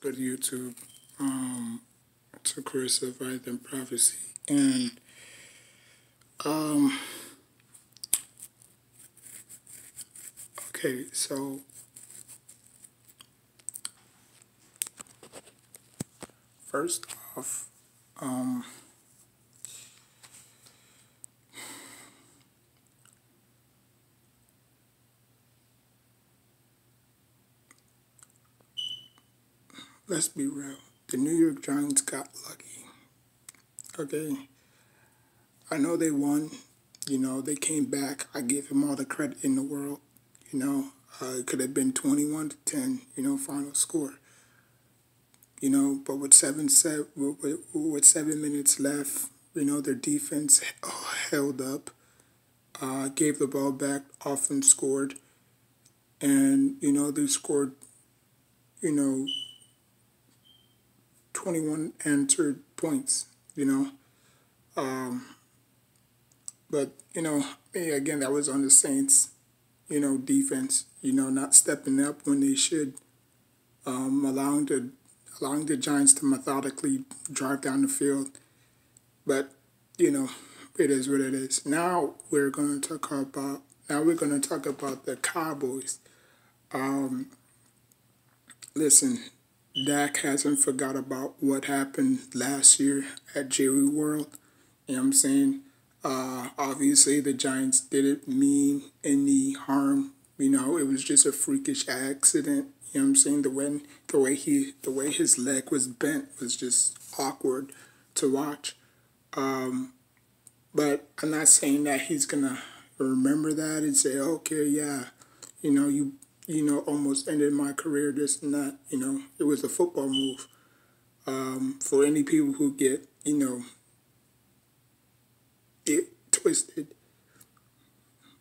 Good YouTube. To Chris of Right and Prophecy. And um, okay, so first off, um, let's be real. The New York Giants got lucky. Okay, I know they won. They came back. I give them all the credit in the world. It could have been 21-10. Final score. But with 7 minutes left, their defense held up. Gave the ball back, often scored, and they scored, you know, 21 answered points. Um, but again, that was on the Saints, defense. Not stepping up when they should, allowing the Giants to methodically drive down the field. But you know, it is what it is. Now we're going to talk about the Cowboys. Um, Listen, Dak hasn't forgot about what happened last year at Jerry World. You know what I'm saying? Obviously, the Giants didn't mean any harm. It was just a freakish accident. You know what I'm saying? The way his leg was bent was just awkward to watch. Um, but I'm not saying that he's gonna remember that and say, okay, yeah, almost ended my career, this and that. It was a football move. For any people who get, it twisted.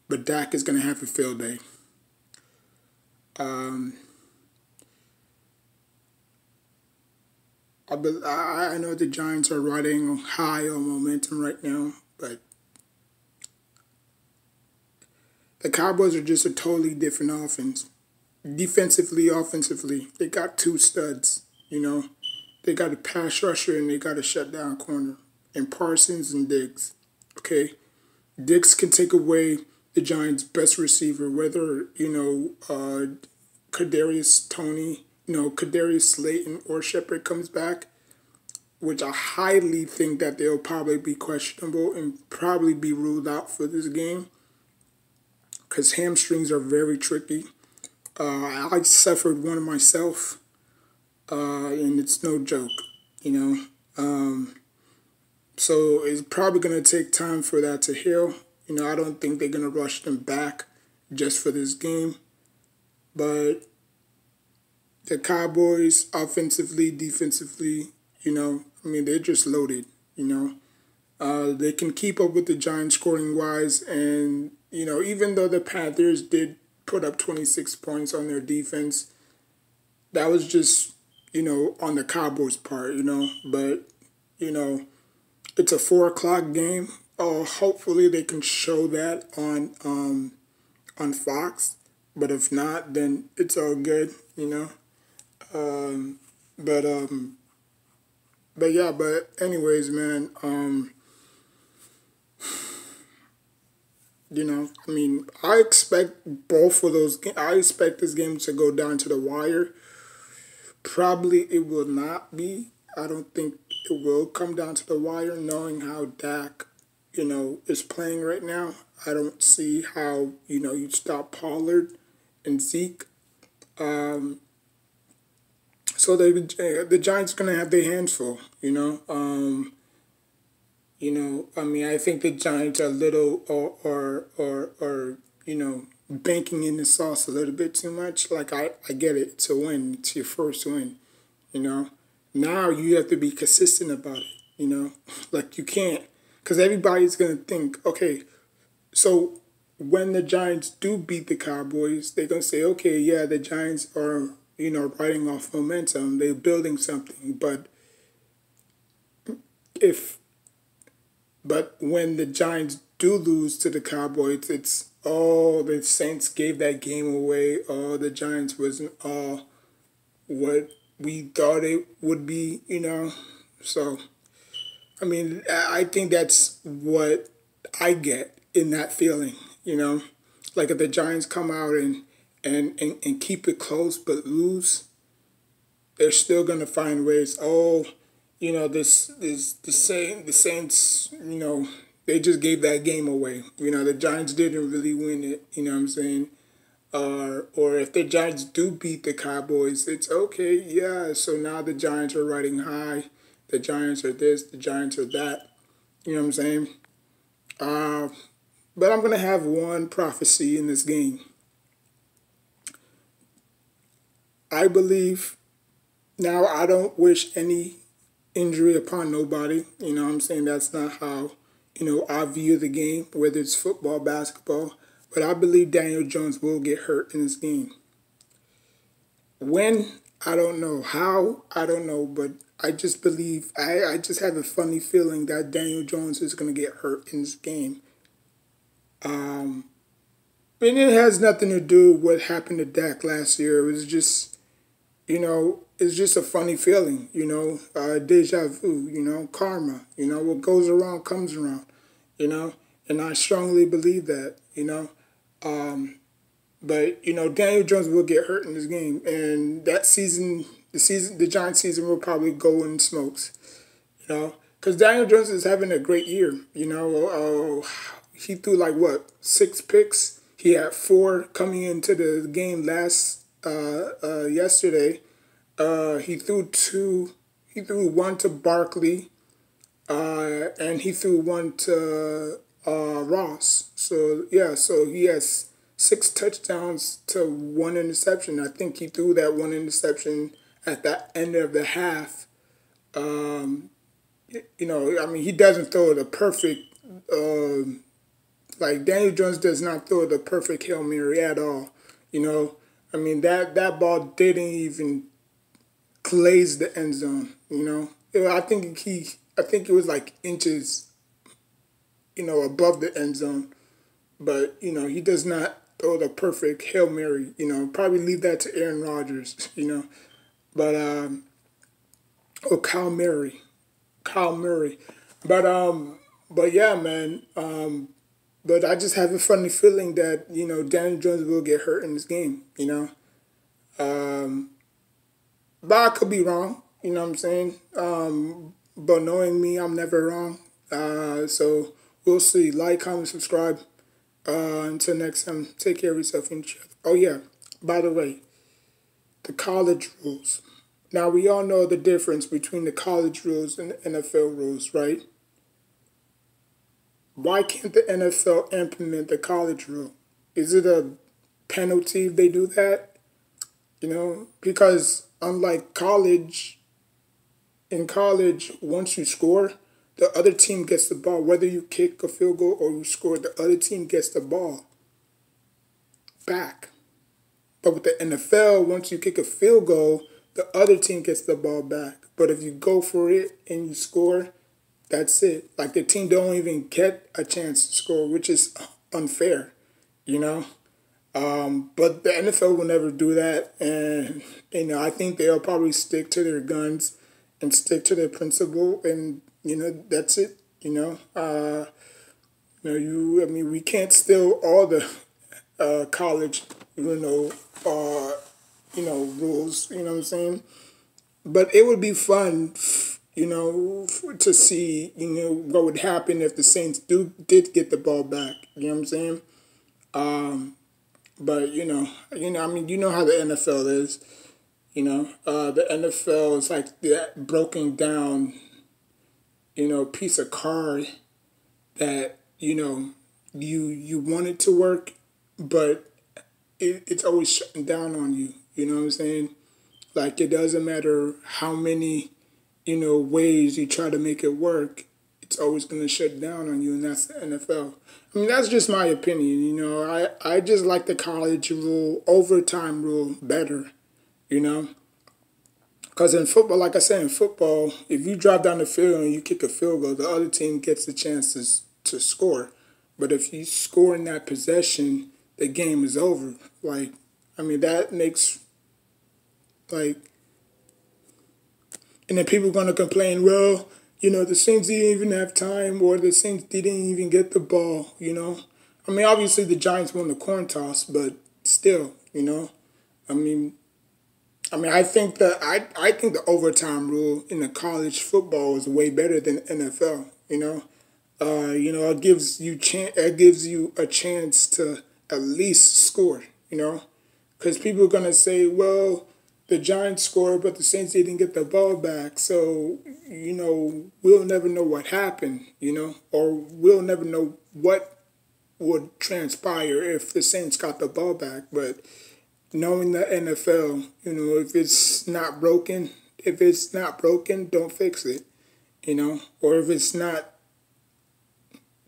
But Dak is going to have a field day. Um, I know the Giants are riding high on momentum right now, but the Cowboys are just a totally different offense. Defensively, offensively, they got two studs. They got a pass rusher and they got a shutdown corner, and Parsons and Diggs. Okay, Diggs can take away the Giants' best receiver, whether Kadarius Slayton or Shepard comes back, which I highly think that they'll probably be questionable and probably be ruled out for this game because hamstrings are very tricky. I suffered one myself, and it's no joke, you know. Um, so it's probably going to take time for that to heal. I don't think they're going to rush them back just for this game. But the Cowboys, offensively, defensively, they're just loaded, They can keep up with the Giants scoring wise. And, even though the Panthers did put up 26 points on their defense, that was just, on the Cowboys' part, But, you know, it's a 4 o'clock game. Hopefully they can show that on Fox. But if not, then it's all good. Um, but but yeah, but anyways, man, I expect both of those. I expect this game to go down to the wire. Probably it will not be. I don't think it will come down to the wire, knowing how Dak, is playing right now. I don't see how you stop Pollard and Zeke. Um, so the Giants gonna have their hands full. I think the Giants are a little or banking in the sauce a little bit too much. Like I get it, it's a win, it's your first win, you know. Now you have to be consistent about it. Like you can't, because everybody's gonna think, okay, so when the Giants do beat the Cowboys, they're gonna say, okay, yeah, the Giants are riding off momentum, they're building something, if But when the Giants do lose to the Cowboys, it's oh the Saints gave that game away. Oh, the Giants wasn't what we thought it would be, you know. So, I mean, I think that's what I get in that feeling, you know. Like if the Giants come out and keep it close but lose, they're still gonna find ways. Oh, you know, this is the Saints, you know, they just gave that game away. You know, the Giants didn't really win it, you know what I'm saying? Or if the Giants do beat the Cowboys, it's okay, yeah. So now the Giants are riding high. The Giants are this, the Giants are that. You know what I'm saying? Uh, but I'm gonna have one prophecy in this game. I believe now. I don't wish any injury upon nobody. You know what I'm saying? That's not how, you know, I view the game, whether it's football, basketball. But I believe Daniel Jones will get hurt in this game. When? I don't know. How? I don't know. But I just believe, I just have a funny feeling that Daniel Jones is going to get hurt in this game. And it has nothing to do with what happened to Dak last year. It was just, you know, it's just a funny feeling, you know, deja vu, you know, karma, you know, what goes around comes around, you know, and I strongly believe that, you know. But, you know, Daniel Jones will get hurt in this game, and that season, the Giants season will probably go in smokes, you know, because Daniel Jones is having a great year, you know. He threw like what, 6 picks? He had 4 coming into the game last yesterday. He threw 2. He threw 1 to Barkley, and he threw 1 to Ross. So yeah, so he has 6 touchdowns to 1 interception. I think he threw that 1 interception at the end of the half. Um, you know, I mean, he doesn't throw the perfect. Like Daniel Jones does not throw the perfect Hail Mary at all. You know, I mean that ball didn't even glaze the end zone. You know, I think it was like inches, you know, above the end zone. But you know, he does not throw the perfect Hail Mary. You know, probably leave that to Aaron Rodgers. You know, but or Kyle Murray. But but yeah, man. But I just have a funny feeling that, you know, Daniel Jones will get hurt in this game. You know, but I could be wrong. You know what I'm saying? But knowing me, I'm never wrong. So we'll see. Like, comment, subscribe. Until next time, take care of yourself and each other. Oh yeah, by the way, the college rules. Now we all know the difference between the college rules and the NFL rules, right? Why can't the NFL implement the college rule? Is it a penalty if they do that? You know, because unlike college, in college, once you score, the other team gets the ball. Whether you kick a field goal or you score, the other team gets the ball back. But with the NFL, once you kick a field goal, the other team gets the ball back. But if you go for it and you score, that's it. Like the team don't even get a chance to score, which is unfair, you know. But the NFL will never do that, and you know I think they'll probably stick to their guns and stick to their principle, and you know that's it. You know, I mean, we can't steal all the college, rules. You know what I'm saying? But it would be fun, you know, to see, you know, what would happen if the Saints did get the ball back. You know what I'm saying? But I mean, you know how the NFL is. You know, the NFL is like that broken down, you know, piece of card that you want it to work, but it's always shutting down on you. You know what I'm saying? Like it doesn't matter how many ways you try to make it work, it's always going to shut down on you, and that's the NFL. I mean, that's just my opinion. I just like the college rule, overtime rule better. You know, because in football, like I said, in football, if you drive down the field and you kick a field goal, the other team gets the chance to score. But if you score in that possession, the game is over. Like, I mean, that makes like And then people are going to complain, well, the Saints didn't even have time, or the Saints didn't even get the ball, I mean, obviously the Giants won the coin toss, but still, I mean, I think I think the overtime rule in the college football is way better than NFL. It gives you a chance to at least score. Because people are gonna say, well, the Giants scored, but the Saints didn't get the ball back, so we'll never know what happened. Or we'll never know what would transpire if the Saints got the ball back, but knowing the NFL, if it's not broken, don't fix it, or if it's not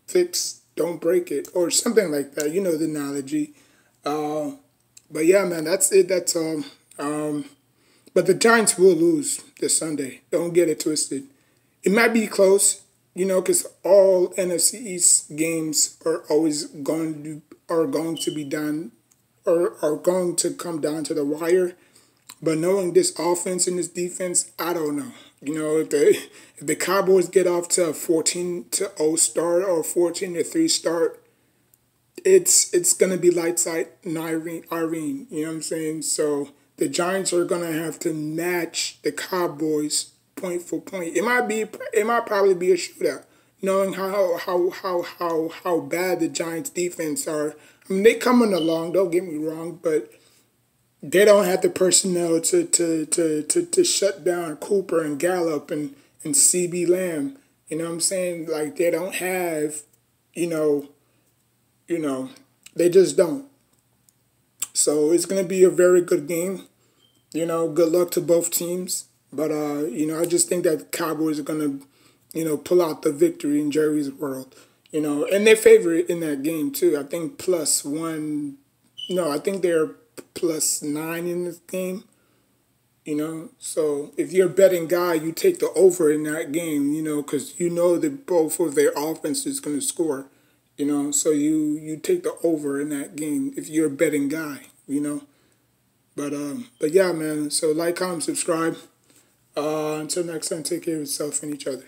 fixed, don't break it, or something like that. You know the analogy. But yeah, man, that's it. That's But the Giants will lose this Sunday. Don't get it twisted. It might be close, because all NFC East games are going to be done or are going to come down to the wire. But knowing this offense and this defense, I don't know. If the Cowboys get off to a 14-0 start or 14-3 start, it's gonna be lights out and Irene. You know what I'm saying? So the Giants are gonna have to match the Cowboys point for point. It might probably be a shootout. Knowing how bad the Giants defense are. I mean, they coming along. Don't get me wrong, but they don't have the personnel to shut down Cooper and Gallup and CB Lamb. You know what I'm saying? Like they don't have, they just don't. So it's gonna be a very good game. Good luck to both teams. But I just think that the Cowboys are gonna, pull out the victory in Jerry's world. And they're favorite in that game too. I think +1. No, I think they're +9 in this game. So if you're a betting guy, you take the over in that game. Because that both of their offense is going to score. So you take the over in that game if you're a betting guy. But yeah, man. So like, comment, subscribe. Until next time, take care of yourself and each other.